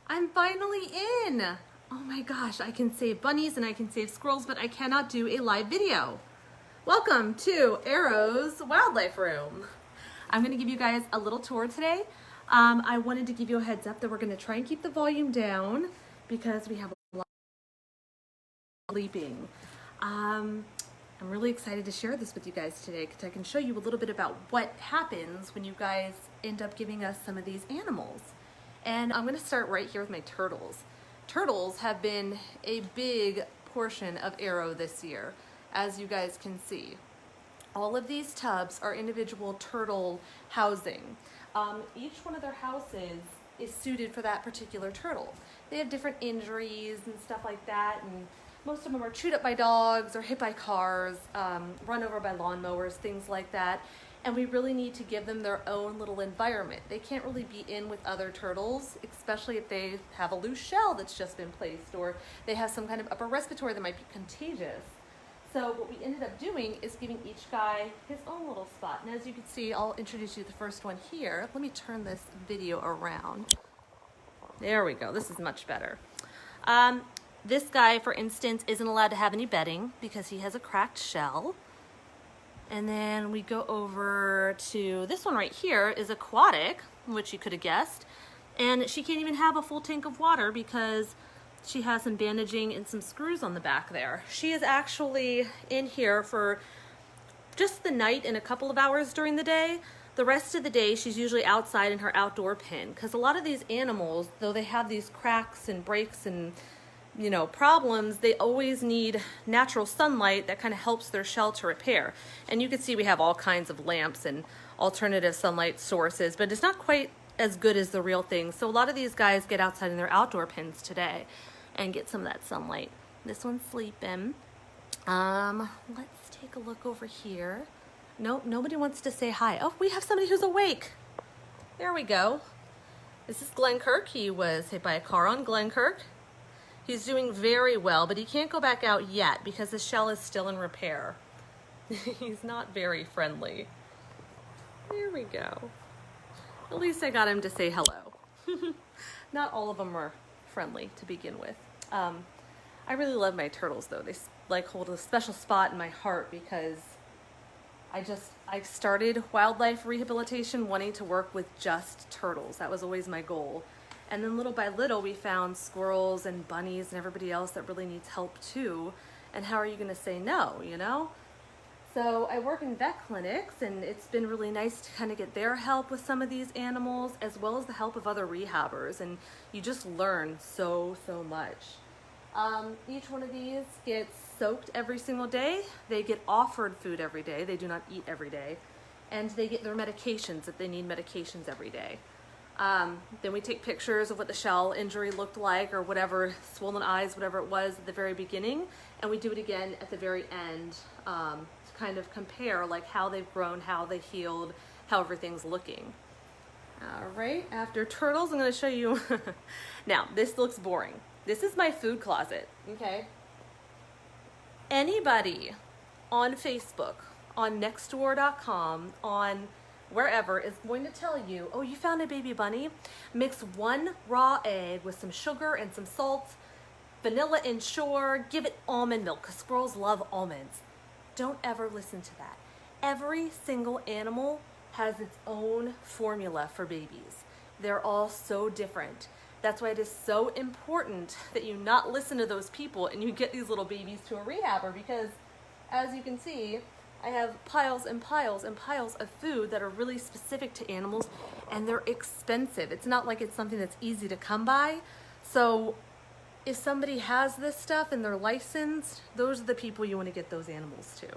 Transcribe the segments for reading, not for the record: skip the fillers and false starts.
I'm finally in. Oh my gosh, I can save bunnies and I can save squirrels, but I cannot do a live video. Welcome to Arrow's Wildlife Room. I'm gonna give you guys a little tour today. I wanted to give you a heads up that we're gonna try and keep the volume down because we have a lot of sleeping. I'm really excited to share this with you guys today because I can show you a little bit about what happens when you guys end up giving us some of these animals. And I'm going to start right here with my turtles. Turtles have been a big portion of Arrow this year, as you guys can see. All of these tubs are individual turtle housing. Each one of their houses is suited for that particular turtle. They have different injuries and stuff like that, and most of them are chewed up by dogs or hit by cars, run over by lawnmowers, things like that. And we really need to give them their own little environment. They can't really be in with other turtles, especially if they have a loose shell that's just been placed or they have some kind of upper respiratory that might be contagious. So what we ended up doing is giving each guy his own little spot. And as you can see, I'll introduce you to the first one here. Let me turn this video around. There we go, this is much better. This guy, for instance, isn't allowed to have any bedding because he has a cracked shell. And then we go over to this one right here is aquatic, which you could have guessed. And she can't even have a full tank of water because she has some bandaging and some screws on the back there. She is actually in here for just the night and a couple of hours during the day. The rest of the day, she's usually outside in her outdoor pen because a lot of these animals, though they have these cracks and breaks and problems, they always need natural sunlight that kind of helps their shell to repair. And you can see we have all kinds of lamps and alternative sunlight sources, but it's not quite as good as the real thing. So a lot of these guys get outside in their outdoor pens today and get some of that sunlight. This one's sleeping. Let's take a look over here. Nope, nobody wants to say hi. Oh, we have somebody who's awake. There we go. This is Glenkirk. He was hit by a car on Glenkirk. He's doing very well, but he can't go back out yet because his shell is still in repair. He's not very friendly. There we go. At least I got him to say hello. Not all of them are friendly to begin with. I really love my turtles though. They hold a special spot in my heart because I started wildlife rehabilitation wanting to work with just turtles. That was always my goal. And then little by little, we found squirrels and bunnies and everybody else that really needs help too. And how are you gonna say no, So I work in vet clinics and it's been really nice to kind of get their help with some of these animals as well as the help of other rehabbers. And you just learn so much. Each one of these gets soaked every single day. They get offered food every day. They do not eat every day. And they get their medications if they need medications every day. Then we take pictures of what the shell injury looked like or whatever, swollen eyes, whatever it was at the very beginning, and we do it again at the very end to kind of compare like how they've grown, how they healed, how everything's looking. All right, after turtles, I'm going to show you. Now, this looks boring. This is my food closet, okay? Anybody on Facebook, on nextdoor.com, on wherever is going to tell you, oh, you found a baby bunny? Mix one raw egg with some sugar and some salt, vanilla Ensure, give it almond milk because squirrels love almonds. Don't ever listen to that. Every single animal has its own formula for babies. They're all so different. That's why it is so important that you not listen to those people and you get these little babies to a rehabber because, as you can see, I have piles and piles and piles of food that are really specific to animals and they're expensive. It's not like it's something that's easy to come by. So if somebody has this stuff and they're licensed, those are the people you want to get those animals to.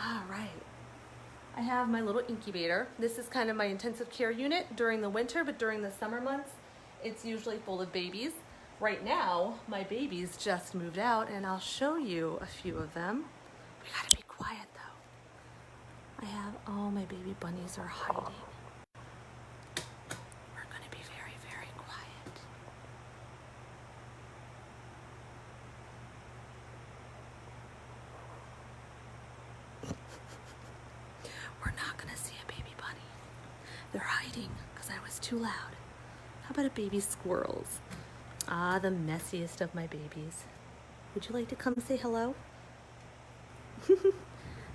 All right. I have my little incubator. This is kind of my intensive care unit during the winter, but during the summer months, it's usually full of babies. Right now, my babies just moved out and I'll show you a few of them. We gotta be quiet though. I have all my baby bunnies are hiding. We're gonna be very, very quiet. We're not gonna see a baby bunny. They're hiding because I was too loud. How about a baby squirrels? Ah, the messiest of my babies. Would you like to come say hello?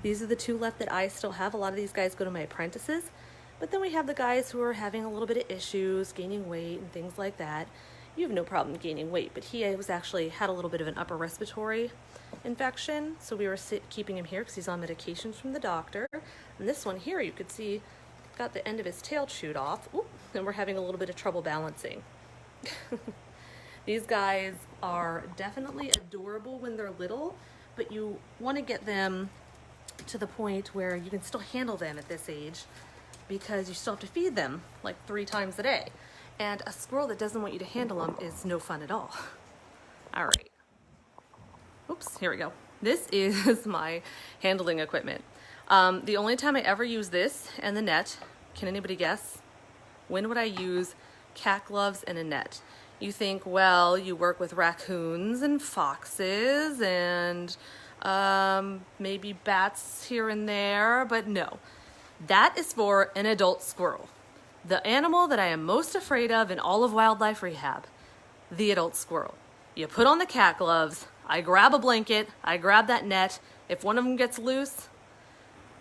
These are the two left that I still have. A lot of these guys go to my apprentices, but then we have the guys who are having a little bit of issues, gaining weight and things like that. You have no problem gaining weight, but he was actually had a little bit of an upper respiratory infection, so we were keeping him here because he's on medications from the doctor. And this one here, you could see, got the end of his tail chewed off. Ooh, and we're having a little bit of trouble balancing. These guys are definitely adorable when they're little, but you want to get them to the point where you can still handle them at this age, because you still have to feed them like 3 times a day. And a squirrel that doesn't want you to handle them is no fun at all. All right. Oops, here we go. This is my handling equipment. The only time I ever use this and the net, can anybody guess? When would I use cat gloves and a net? You think, well, you work with raccoons and foxes and maybe bats here and there, but no. That is for an adult squirrel. The animal that I am most afraid of in all of wildlife rehab, the adult squirrel. You put on the cat gloves, I grab a blanket, I grab that net. If one of them gets loose,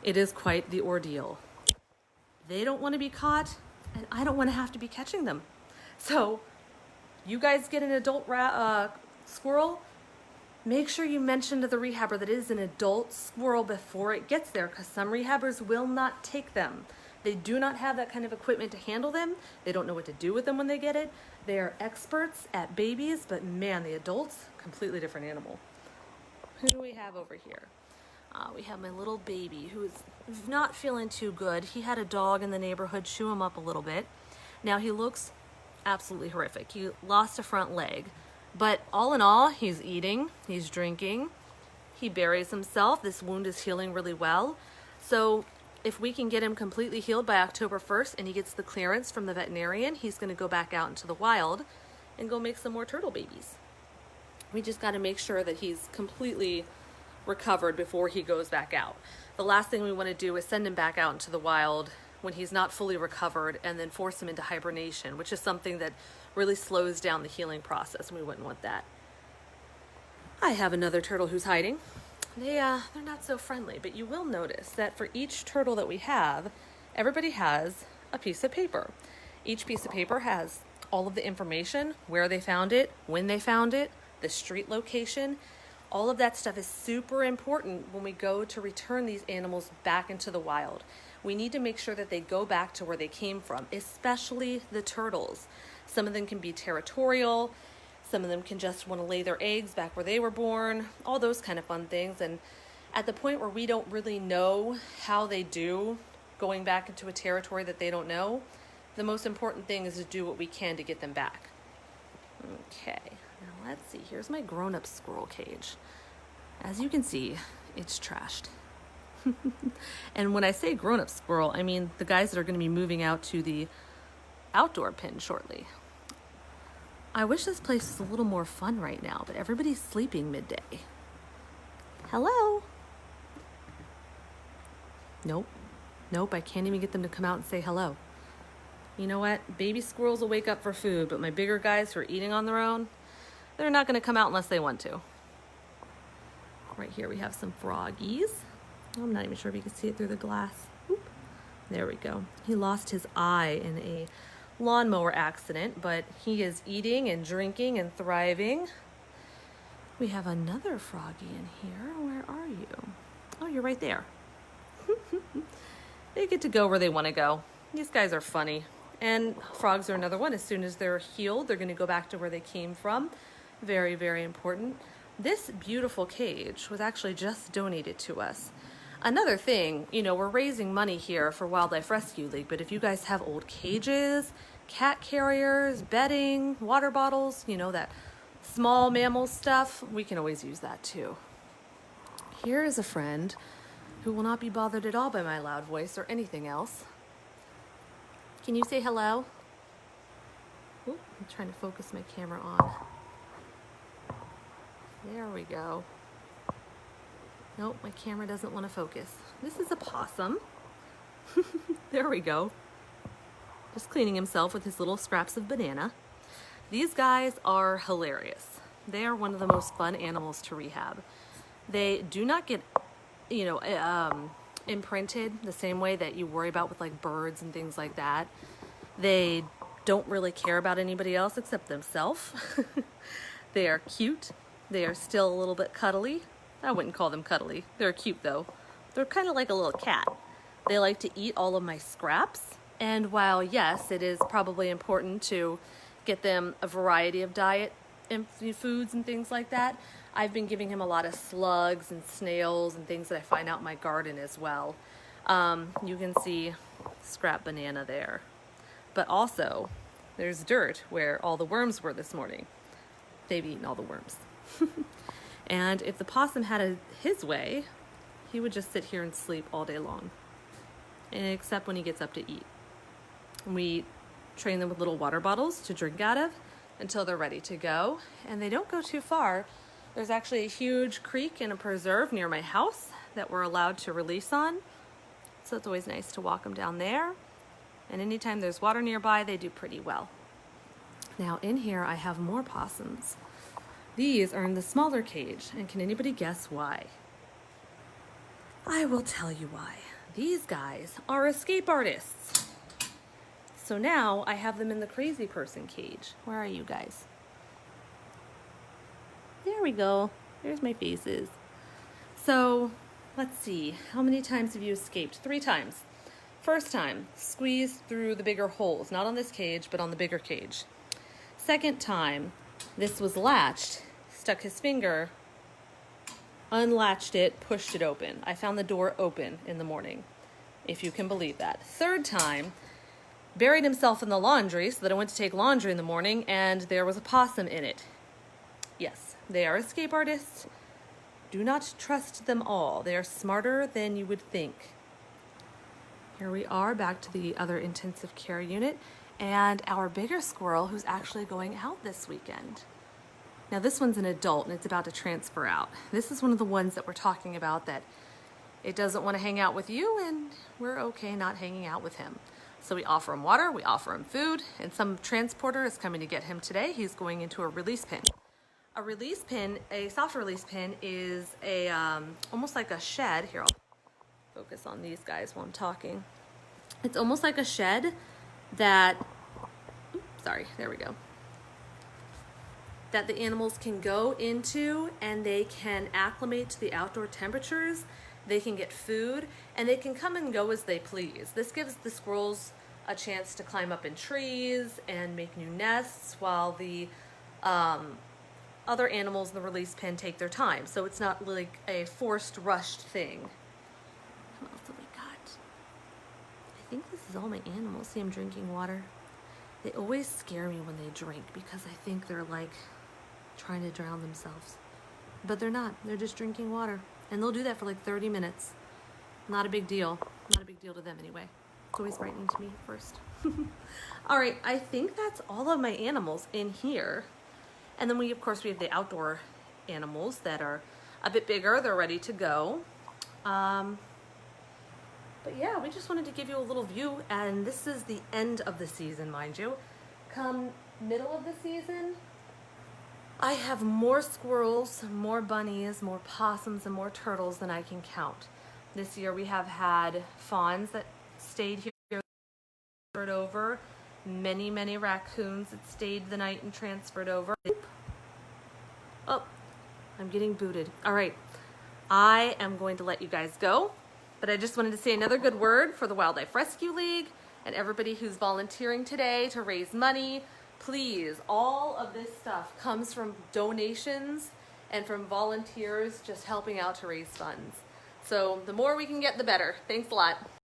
it is quite the ordeal. They don't want to be caught, and I don't want to have to be catching them. So, you guys get an adult squirrel, make sure you mention to the rehabber that it is an adult squirrel before it gets there, because some rehabbers will not take them. They do not have that kind of equipment to handle them. They don't know what to do with them when they get it. They are experts at babies, but man, the adults, completely different animal. Who do we have over here? We have my little baby who is not feeling too good. He had a dog in the neighborhood chew him up a little bit. Now he looks absolutely horrific. He lost a front leg, but all in all, he's eating, he's drinking, he buries himself. This wound is healing really well. So if we can get him completely healed by October 1st and he gets the clearance from the veterinarian, he's going to go back out into the wild and go make some more turtle babies. We just got to make sure that he's completely recovered before he goes back out. The last thing we want to do is send him back out into the wild when he's not fully recovered and then force him into hibernation, which is something that really slows down the healing process, and we wouldn't want that. I have another turtle who's hiding. They're not so friendly, but you will notice that for each turtle that we have, everybody has a piece of paper. Each piece of paper has all of the information, where they found it, when they found it, the street location. All of that stuff is super important when we go to return these animals back into the wild. We need to make sure that they go back to where they came from, especially the turtles. Some of them can be territorial. Some of them can just want to lay their eggs back where they were born, all those kind of fun things. And at the point where we don't really know how they do going back into a territory that they don't know, the most important thing is to do what we can to get them back. Okay, now let's see. Here's my grown-up squirrel cage. As you can see, it's trashed. And when I say grown-up squirrel, I mean the guys that are going to be moving out to the outdoor pen shortly. I wish this place was a little more fun right now, but everybody's sleeping midday. Hello? Nope, I can't even get them to come out and say hello. You know what? Baby squirrels will wake up for food, but my bigger guys who are eating on their own, they're not going to come out unless they want to. Right here we have some froggies. I'm not even sure if you can see it through the glass. Oop. There we go. He lost his eye in a lawnmower accident, but he is eating and drinking and thriving. We have another froggy in here. Where are you? Oh, you're right there. They get to go where they want to go. These guys are funny. And frogs are another one. As soon as they're healed, they're going to go back to where they came from. Very, very important. This beautiful cage was actually just donated to us. Another thing, you know, we're raising money here for Wildlife Rescue League, but if you guys have old cages, cat carriers, bedding, water bottles, you know, that small mammal stuff, we can always use that too. Here is a friend who will not be bothered at all by my loud voice or anything else. Can you say hello? Ooh, I'm trying to focus my camera on. There we go. Nope, my camera doesn't want to focus. This is a possum. There we go. just cleaning himself with his little scraps of banana. These guys are hilarious. They are one of the most fun animals to rehab. They do not get, imprinted the same way that you worry about with like birds and things like that. They don't really care about anybody else except themselves. They are cute. They are still a little bit cuddly. I wouldn't call them cuddly. They're cute though. They're kind of like a little cat. They like to eat all of my scraps. And while yes, it is probably important to get them a variety of diet and foods and things like that, I've been giving him a lot of slugs and snails and things that I find out in my garden as well. You can see scrap banana there. But also, there's dirt where all the worms were this morning. They've eaten all the worms. And if the possum had his way, he would just sit here and sleep all day long, except when he gets up to eat. We train them with little water bottles to drink out of until they're ready to go, and they don't go too far. There's actually a huge creek and a preserve near my house that we're allowed to release on, so it's always nice to walk them down there. And anytime there's water nearby, they do pretty well. Now in here I have more possums. These are in the smaller cage, and can anybody guess why? I will tell you why. These guys are escape artists. So now I have them in the crazy person cage. Where are you guys? There we go. There's my faces. So let's see. How many times have you escaped? 3 times. First time, squeezed through the bigger holes. Not on this cage, but on the bigger cage. Second time, this was latched. Stuck his finger, unlatched it, pushed it open. I found the door open in the morning, if you can believe that. Third time, buried himself in the laundry so that I went to take laundry in the morning and there was a possum in it. Yes, they are escape artists. Do not trust them all. They are smarter than you would think. Here we are back to the other intensive care unit and our bigger squirrel who's actually going out this weekend. Now this one's an adult and it's about to transfer out. This is one of the ones that we're talking about that it doesn't want to hang out with you, and we're okay not hanging out with him. So we offer him water, we offer him food, and some transporter is coming to get him today. He's going into a release pen. A release pen, a soft release pen is a almost like a shed. Here, I'll focus on these guys while I'm talking. It's almost like a shed that, there we go. That the animals can go into and they can acclimate to the outdoor temperatures, they can get food, and they can come and go as they please. This gives the squirrels a chance to climb up in trees and make new nests while the other animals in the release pen take their time. So it's not like a forced, rushed thing. What else have we got? I think this is all my animals. See them drinking water? They always scare me when they drink because I think they're like trying to drown themselves. But they're not. They're just drinking water. And they'll do that for like 30 minutes. Not a big deal. Not a big deal to them anyway. It's always frightening to me at first. All right, I think that's all of my animals in here. And then of course, we have the outdoor animals that are a bit bigger. They're ready to go. But yeah, we just wanted to give you a little view, and this is the end of the season, mind you. Come middle of the season, I have more squirrels, more bunnies, more possums, and more turtles than I can count. This year we have had fawns that stayed here, transferred over, many raccoons that stayed the night and transferred over. Oh, I'm getting booted. All right, I am going to let you guys go. But I just wanted to say another good word for the Wildlife Rescue League and everybody who's volunteering today to raise money. Please, all of this stuff comes from donations and from volunteers just helping out to raise funds. So the more we can get, the better. Thanks a lot.